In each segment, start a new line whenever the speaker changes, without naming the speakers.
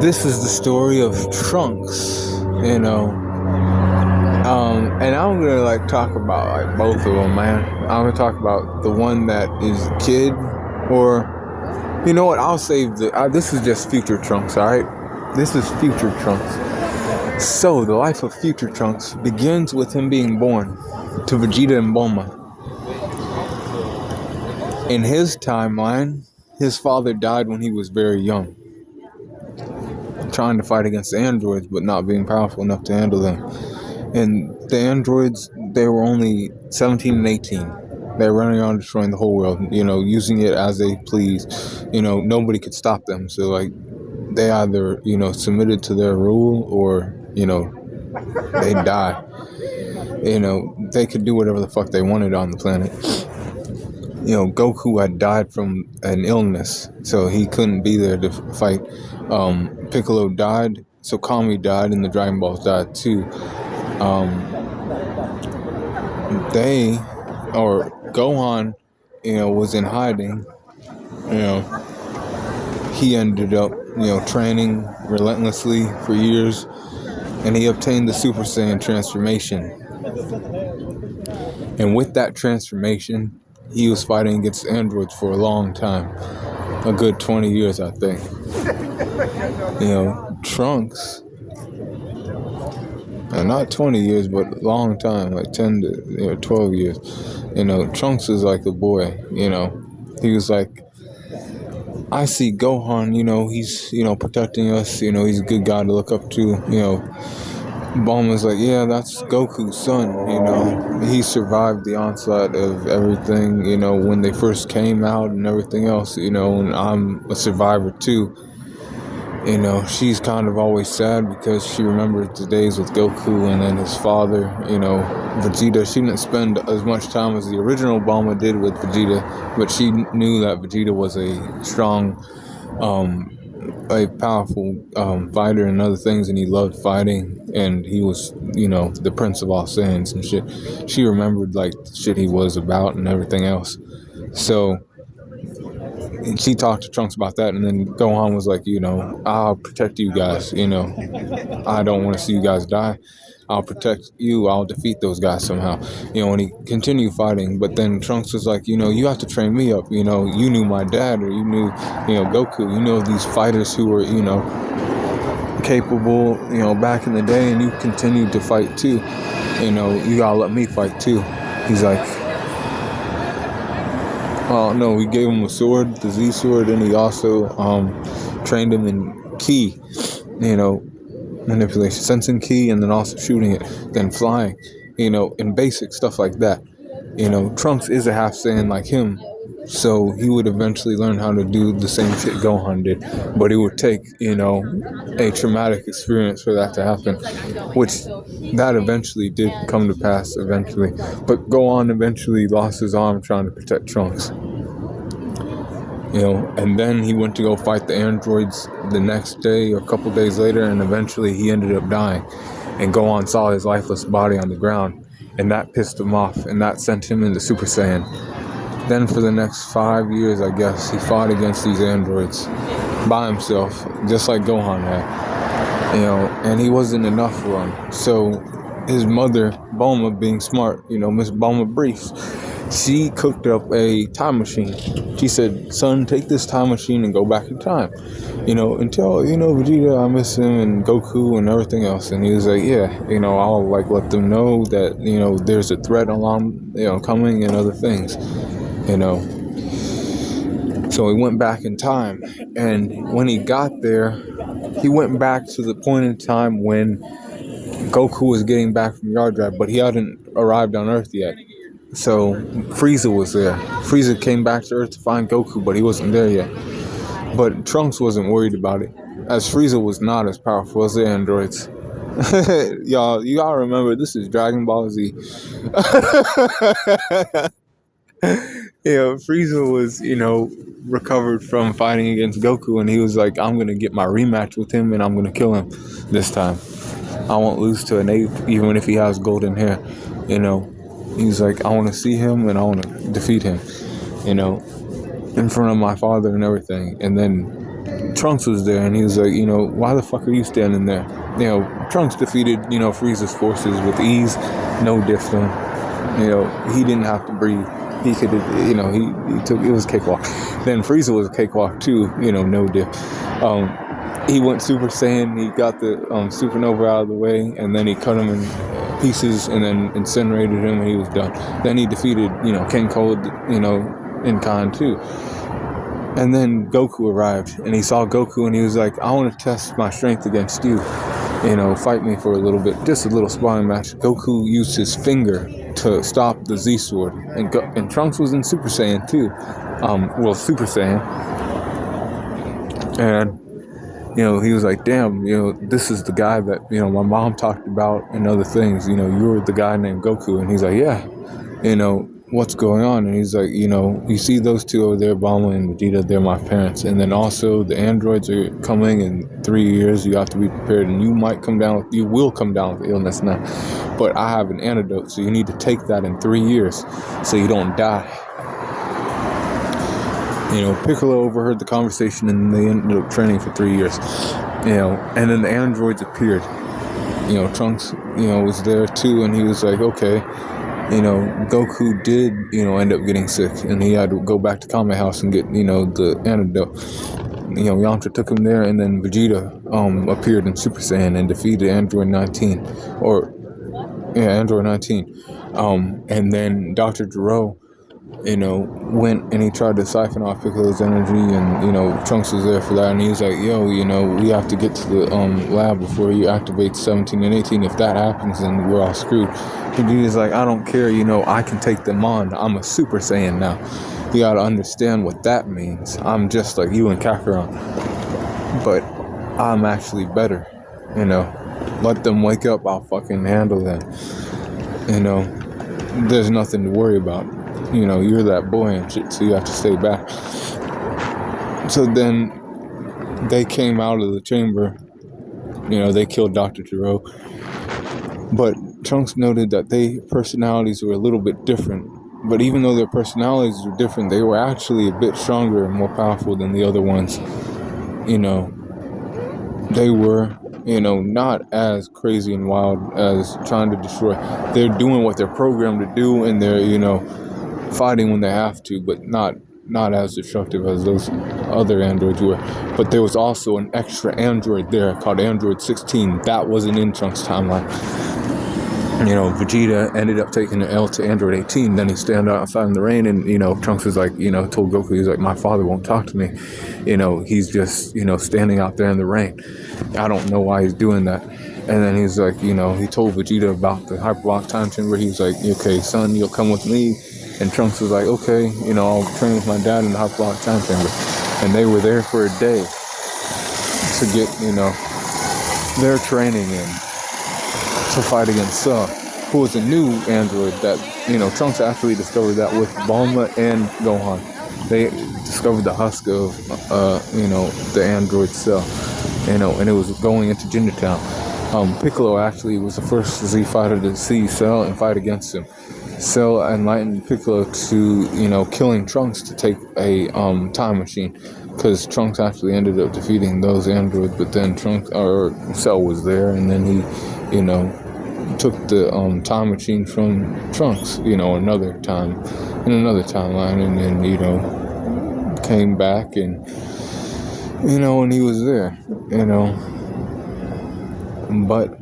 this is the story of Trunks, and I'm gonna talk about both of them, man. I'm gonna talk about the one that is a kid, or you know what? I'll save this is just future Trunks, all right? This is future Trunks. So the life of future Trunks begins with him being born to Vegeta and Bulma. In his timeline, his father died when he was very young, trying to fight against the androids, but not being powerful enough to handle them. And the androids, they were only 17 and 18. They're running around destroying the whole world, using it as they please. Nobody could stop them. So, they either, submitted to their rule or, they die. They could do whatever the fuck they wanted on the planet. Goku had died from an illness, so he couldn't be there to fight. Piccolo died, so Kami died, and the Dragon Balls died too. Gohan, was in hiding. He ended up, training relentlessly for years, and he obtained the Super Saiyan transformation. And with that transformation, he was fighting against androids for a long time. A good 20 years, I think. Trunks, not 20 years, but a long time, like 10 to 12 years. Trunks is like a boy, He was like, I see Gohan, he's, protecting us, he's a good guy to look up to, Bulma's like, yeah, that's Goku's son, He survived the onslaught of everything, when they first came out and everything else, and I'm a survivor too. She's kind of always sad because she remembers the days with Goku and then his father, Vegeta. She didn't spend as much time as the original Bulma did with Vegeta, but she knew that Vegeta was a strong, a powerful fighter and other things, and he loved fighting, and he was, the Prince of all Saiyans and shit. She remembered, the shit he was about and everything else. So she talked to Trunks about that, and then Gohan was like, I'll protect you guys, I don't want to see you guys die. I'll protect you, I'll defeat those guys somehow. And he continued fighting, but then Trunks was like, you have to train me up, you knew my dad, or you knew, Goku, these fighters who were, capable, back in the day, and you continued to fight too. You gotta let me fight too. He's like, well, no, we gave him a sword, the Z sword, and he also trained him in ki, manipulation, sensing ki, and then also shooting it, then flying, and basic stuff like that. Trunks is a half Saiyan like him, so he would eventually learn how to do the same shit Gohan did, but it would take, a traumatic experience for that to happen, which that eventually did come to pass eventually, but Gohan eventually lost his arm trying to protect Trunks. And then he went to go fight the androids the next day or a couple days later, and eventually he ended up dying. And Gohan saw his lifeless body on the ground, and that pissed him off, and that sent him into Super Saiyan. Then for the next 5 years, I guess, he fought against these androids by himself, just like Gohan had. And he wasn't enough for him. So his mother, Bulma, being smart, Miss Bulma Briefs, she cooked up a time machine. She said, son, take this time machine and go back in time. Until, Vegeta, I miss him, and Goku and everything else. And he was like, yeah, I'll let them know that, there's a threat along, coming and other things, So he went back in time. And when he got there, he went back to the point in time when Goku was getting back from Yard Drive, but he hadn't arrived on Earth yet. So Frieza was there. Frieza came back to Earth to find Goku, but he wasn't there yet. But Trunks wasn't worried about it, as Frieza was not as powerful as the androids. Y'all, you gotta remember, this is Dragon Ball Z. Frieza was, recovered from fighting against Goku, and he was like, I'm gonna get my rematch with him, and I'm gonna kill him this time. I won't lose to an ape, even if he has golden hair, He's like, I want to see him, and I want to defeat him, in front of my father and everything. And then Trunks was there, and he was like, why the fuck are you standing there? Trunks defeated, Frieza's forces with ease, no diff to him. He didn't have to breathe. He could, he took, it was cakewalk. Then Frieza was a cakewalk too, no diff. He went Super Saiyan, he got the supernova out of the way, and then he cut him in pieces and then incinerated him, and he was done. Then he defeated, King Cold, in Khan too. And then Goku arrived, and he saw Goku, and he was like, I want to test my strength against you. Fight me for a little bit, just a little sparring match. Goku used his finger to stop the Z-Sword, and Trunks was in Super Saiyan too. Super Saiyan. And, he was like, damn, this is the guy that, my mom talked about and other things. You're the guy named Goku. And he's like, yeah, what's going on? And he's like, you see those two over there, Bulma and Vegeta, they're my parents. And then also the androids are coming in 3 years. You have to be prepared, and you will come down with illness now. But I have an antidote, so you need to take that in 3 years so you don't die. Piccolo overheard the conversation, and they ended up training for 3 years. And then the androids appeared. Trunks, was there too, and he was like, okay. Goku did, end up getting sick, and he had to go back to Kame House and get, the antidote. Yamcha took him there, and then Vegeta appeared in Super Saiyan and defeated Android 19. Android 19. And then Dr. Gero, went and he tried to siphon off Piccolo's energy, and, Trunks was there for that, and he was like, yo, we have to get to the lab before you activate 17 and 18. If that happens, then we're all screwed. And Vegeta's like, I don't care, I can take them on. I'm a Super Saiyan now. You gotta understand what that means. I'm just like you and Kakarot, but I'm actually better, Let them wake up, I'll fucking handle them. There's nothing to worry about. You're that boy and shit, so you have to stay back. So then they came out of the chamber. They killed Dr. Gero. But Trunks noted that their personalities were a little bit different. But even though their personalities were different, they were actually a bit stronger and more powerful than the other ones. They were, not as crazy and wild as trying to destroy. They're doing what they're programmed to do, and they're, fighting when they have to, but not as destructive as those other androids were. But there was also an extra android there called Android 16 that wasn't in Trunks' timeline. Vegeta ended up taking an L to Android 18. Then he stand outside in the rain, and Trunks was like, told Goku, he's like, my father won't talk to me. He's just standing out there in the rain. I don't know why he's doing that. And then he's like, he told Vegeta about the hyperbolic time chamber. He was like, okay, son, you'll come with me. And Trunks was like, okay, I'll train with my dad in the hyperbolic time chamber. And they were there for a day to get, their training in to fight against Cell, who was a new android that, Trunks actually discovered that with Bulma and Gohan. They discovered the husk of, the android Cell, and it was going into Ginger Town. Piccolo actually was the first Z fighter to see Cell and fight against him. Cell enlightened Piccolo to, killing Trunks to take a time machine, because Trunks actually ended up defeating those androids, but then Cell was there, and then he, took the time machine from Trunks, another time, in another timeline, and then, came back, and, and he was there, but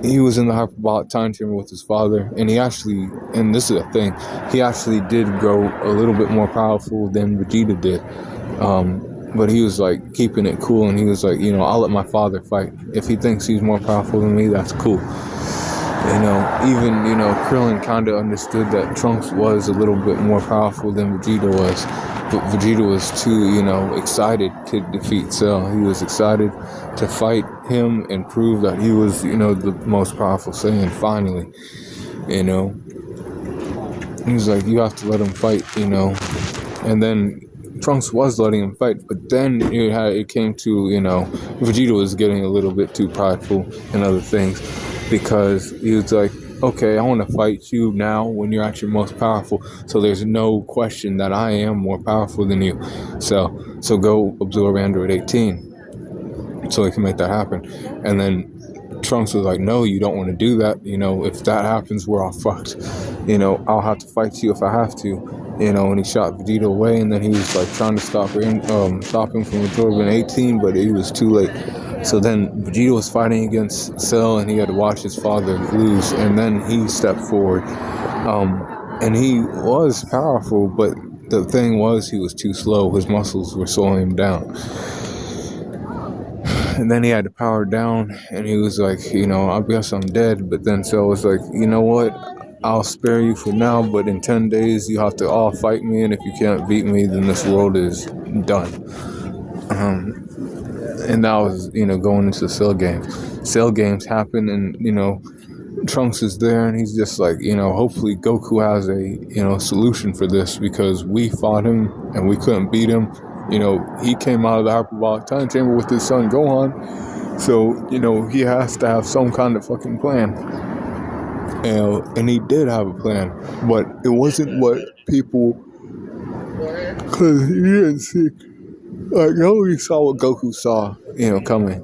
he was in the hyperbolic time chamber with his father, and he actually, and this is a thing, he actually did grow a little bit more powerful than Vegeta did. But he was like keeping it cool, and he was like, I'll let my father fight. If he thinks he's more powerful than me, that's cool. Even, Krillin kind of understood that Trunks was a little bit more powerful than Vegeta was. But Vegeta was too, excited to defeat Cell. He was excited to fight him and prove that he was, the most powerful Saiyan finally. He was like, you have to let him fight, And then Trunks was letting him fight, but then it came to, Vegeta was getting a little bit too prideful and other things, because he was like, okay, I want to fight you now when you're at your most powerful. So there's no question that I am more powerful than you. So go absorb Android 18 so he can make that happen. And then Trunks was like, no, you don't want to do that. If that happens, we're all fucked. I'll have to fight you if I have to. And he shot Vegeta away, and then he was like trying to stop him from absorbing 18, but it was too late. So then Vegeta was fighting against Cell, and he had to watch his father lose, and then he stepped forward. And he was powerful, but the thing was he was too slow. His muscles were slowing him down. And then he had to power down, and he was like, I guess I'm dead. But then Cell was like, you know what? I'll spare you for now, but in 10 days you have to all fight me, and if you can't beat me, then this world is done. And that was, going into the Cell games. Cell games happen, and, Trunks is there, and he's just like, hopefully Goku has a, solution for this, because we fought him, and we couldn't beat him. He came out of the hyperbolic time chamber with his son Gohan, so, he has to have some kind of fucking plan. And he did have a plan, but it wasn't what people, because he didn't see, like, nobody saw what Goku saw, coming.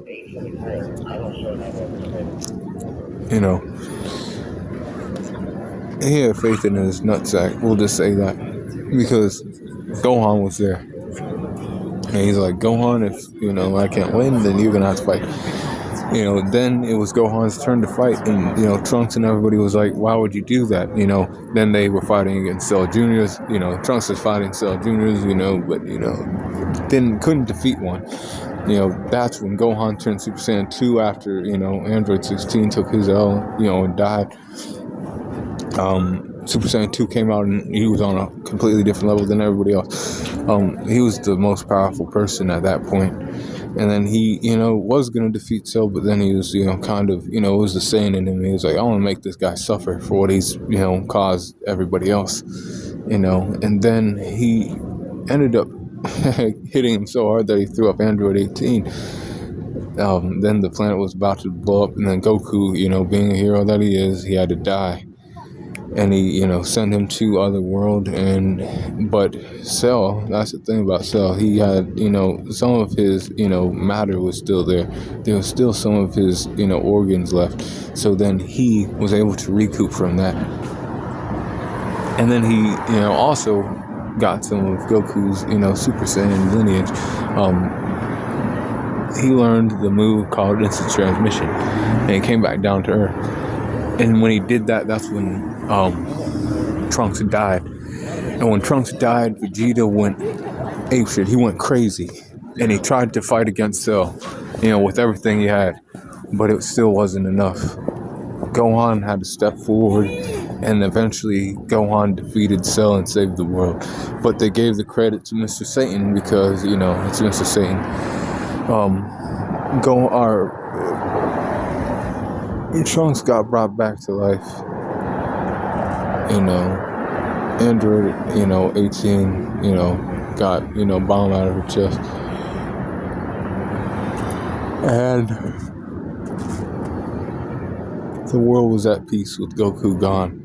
He had faith in his nutsack, we'll just say that, because Gohan was there. And he's like, Gohan, if, I can't win, then you're gonna have to fight. Then it was Gohan's turn to fight, and, Trunks and everybody was like, why would you do that? Then they were fighting against Cell Juniors, Trunks was fighting Cell Juniors, but, couldn't defeat one. That's when Gohan turned Super Saiyan 2 after, Android 16 took his L, and died. Super Saiyan 2 came out, and he was on a completely different level than everybody else. He was the most powerful person at that point. And then he, was going to defeat Cell, but then he was, kind of, it was the saying in him. He was like, I want to make this guy suffer for what he's, caused everybody else, And then he ended up hitting him so hard that he threw up Android 18. Then the planet was about to blow up, and then Goku, being a hero that he is, he had to die. And he, sent him to Otherworld, but Cell, that's the thing about Cell, he had, some of his, matter was still there. There was still some of his, organs left. So then he was able to recoup from that. And then he, also got some of Goku's, Super Saiyan lineage. He learned the move called instant transmission, and he came back down to Earth. And when he did that, that's when Trunks died. And when Trunks died, Vegeta went apeshit. He went crazy. And he tried to fight against Cell, with everything he had. But it still wasn't enough. Gohan had to step forward, and eventually Gohan defeated Cell and saved the world. But they gave the credit to Mr. Satan because, it's Mr. Satan. Trunks got brought back to life. Android, 18, got, bomb out of her chest. And the world was at peace with Goku gone.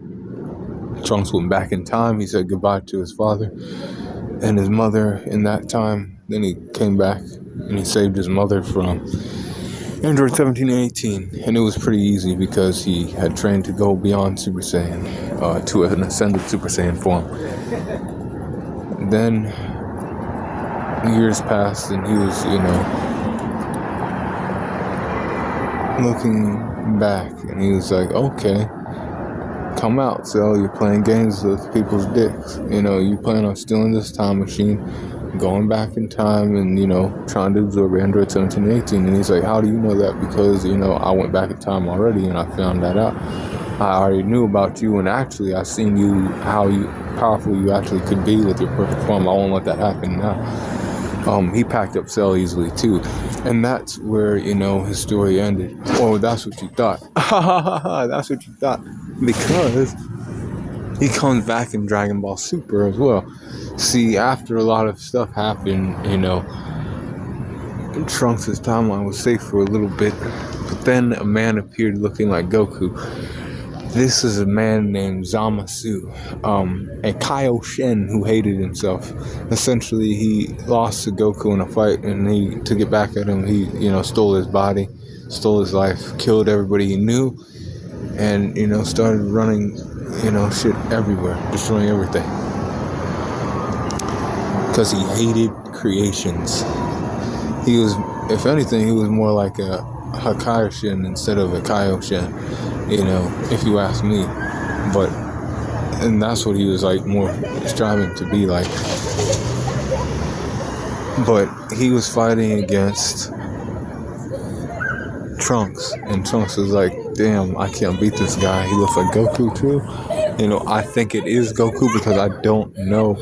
Trunks went back in time. He said goodbye to his father and his mother in that time. Then he came back and he saved his mother from Android 17 and 18, and it was pretty easy because he had trained to go beyond Super Saiyan to an ascended Super Saiyan form. Then years passed, and he was, looking back, and he was like, okay, come out, Cell, you're playing games with people's dicks. You plan on stealing this time machine, going back in time and, trying to absorb Android 17 and 18. And he's like, how do you know that? Because, I went back in time already and I found that out. I already knew about you, and actually I've seen you, how powerful you actually could be with your perfect form. I won't let that happen now. He packed up Cell easily too. And that's where, his story ended. Oh, that's what you thought. That's what you thought. Because he comes back in Dragon Ball Super as well. See, after a lot of stuff happened, Trunks' timeline was safe for a little bit, but then a man appeared looking like Goku, This is a man named Zamasu, a Kaioshin who hated himself. Essentially, he lost to Goku in a fight, and to get back at him, he, stole his body, stole his life, killed everybody he knew, and, started running, shit everywhere, destroying everything. Because he hated creations. He was, if anything, he was more like a Hakaioshin instead of a Kaioshin, if you ask me. And that's what he was like more striving to be like. But he was fighting against Trunks, and Trunks was like, damn, I can't beat this guy. He looks like Goku too. I think it is Goku because I don't know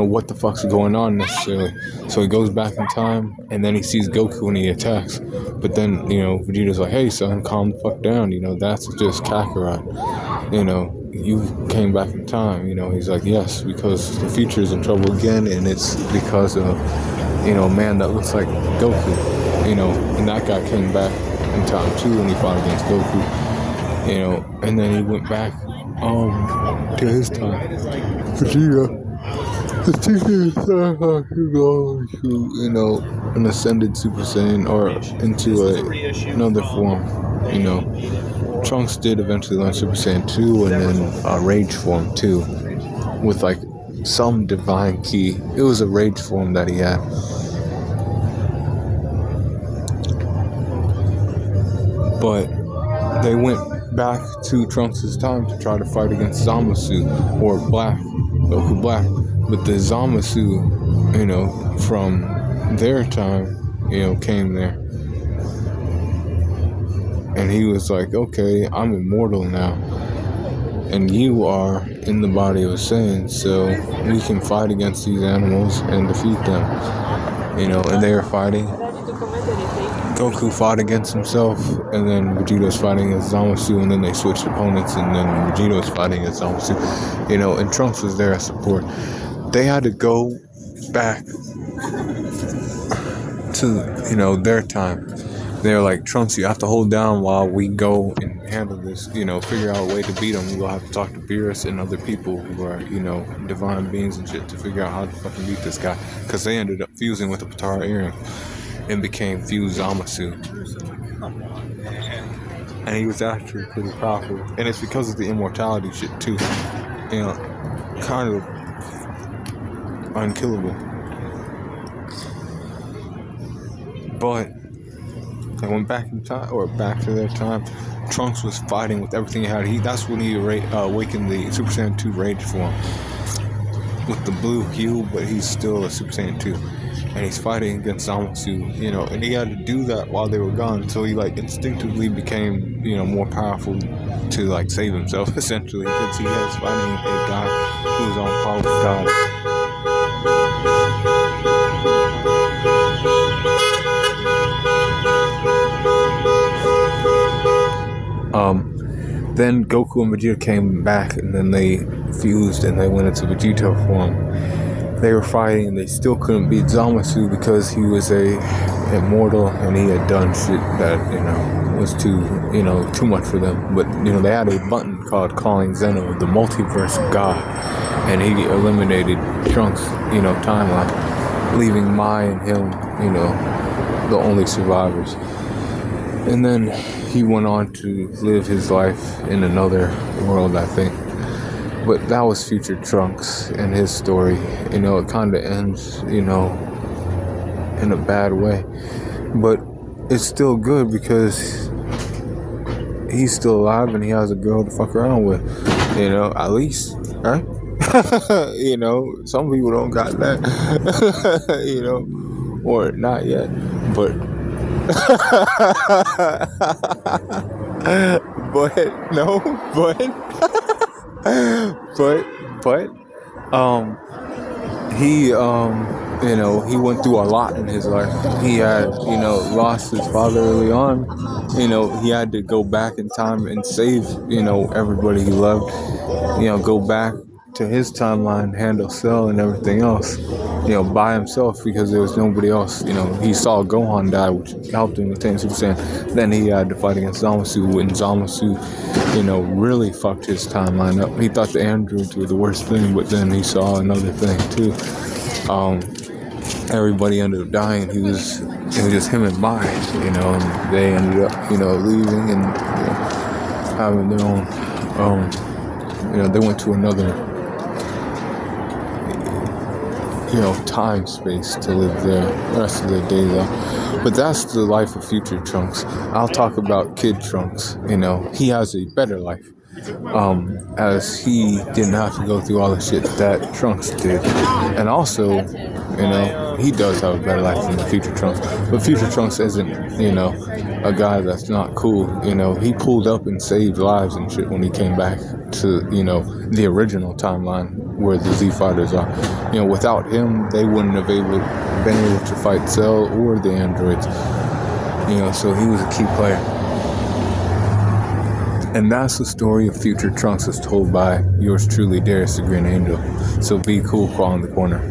what the fuck's going on necessarily. So he goes back in time, and then he sees Goku and he attacks. But then, Vegeta's like, hey son, calm the fuck down, that's just Kakarot. You came back in time. He's like, yes, because the future's in trouble again, and it's because of, a man that looks like Goku, and that guy came back in time too when he fought against Goku, and then he went back, to his time. Vegeta, an ascended Super Saiyan or into another form. Trunks did eventually learn Super Saiyan 2 and then Rage form too, with like some divine key. It was a Rage form that he had. But they went back to Trunks' time to try to fight against Zamasu, or Goku Black. But the Zamasu, from their time, came there. And he was like, okay, I'm immortal now. And you are in the body of a Saiyan, so we can fight against these animals and defeat them. And they were fighting. Goku fought against himself, and then Vegeta was fighting against Zamasu, and then they switched opponents, and then Vegeta was fighting against Zamasu, and Trunks was there as support. They had to go back to, their time. They're like, Trunks, you have to hold down while we go and handle this, figure out a way to beat him. We'll have to talk to Beerus and other people who are, divine beings and shit to figure out how to fucking beat this guy. Because they ended up fusing with the Potara earring and became fused Zamasu. And he was actually pretty powerful. And it's because of the immortality shit too. Kind of unkillable. But they went back in time, or back to their time. Trunks was fighting with everything he had. That's when he awakened the Super Saiyan 2 Rage form with the blue hue, but he's still a Super Saiyan 2. And he's fighting against Zamasu, and he had to do that while they were gone. So he instinctively became, more powerful to save himself, essentially, because he was fighting a guy who was on par with God. Then Goku and Vegeta came back, and then they fused and they went into Vegeta form. They were fighting, and they still couldn't beat Zamasu because he was a immortal, and he had done shit that was too much for them. But they had a button called Calling Zeno, the multiverse god, and he eliminated Trunks' timeline, leaving Mai and him the only survivors. And then he went on to live his life in another world, I think. But that was future Trunks and his story. It kind of ends, in a bad way. But it's still good because he's still alive and he has a girl to fuck around with. At least, right? Some people don't got that. Or not yet. But he went through a lot in his life. He had, lost his father early on. He had to go back in time and save, everybody he loved. Go back to his timeline, handle Cell and everything else, by himself because there was nobody else. He saw Gohan die, which helped him attain Super Saiyan. Then he had to fight against Zamasu, and Zamasu, really fucked his timeline up. He thought the androids were the worst thing, but then he saw another thing too. Everybody ended up dying. It was just him and Mai, and they ended up, leaving and having their own, they went to another, time space to live there the rest of their days out. But that's the life of future Trunks. I'll talk about Kid Trunks. He has a better life. As he didn't have to go through all the shit that Trunks did. And also, he does have a better life than the future Trunks. But future Trunks isn't, a guy that's not cool. He pulled up and saved lives and shit when he came back to, the original timeline where the Z Fighters are. Without him, they wouldn't have been able to fight Cell or the androids. So he was a key player. And that's the story of future Trunks as told by yours truly, Darius the Green Angel. So be cool, Claw in the corner.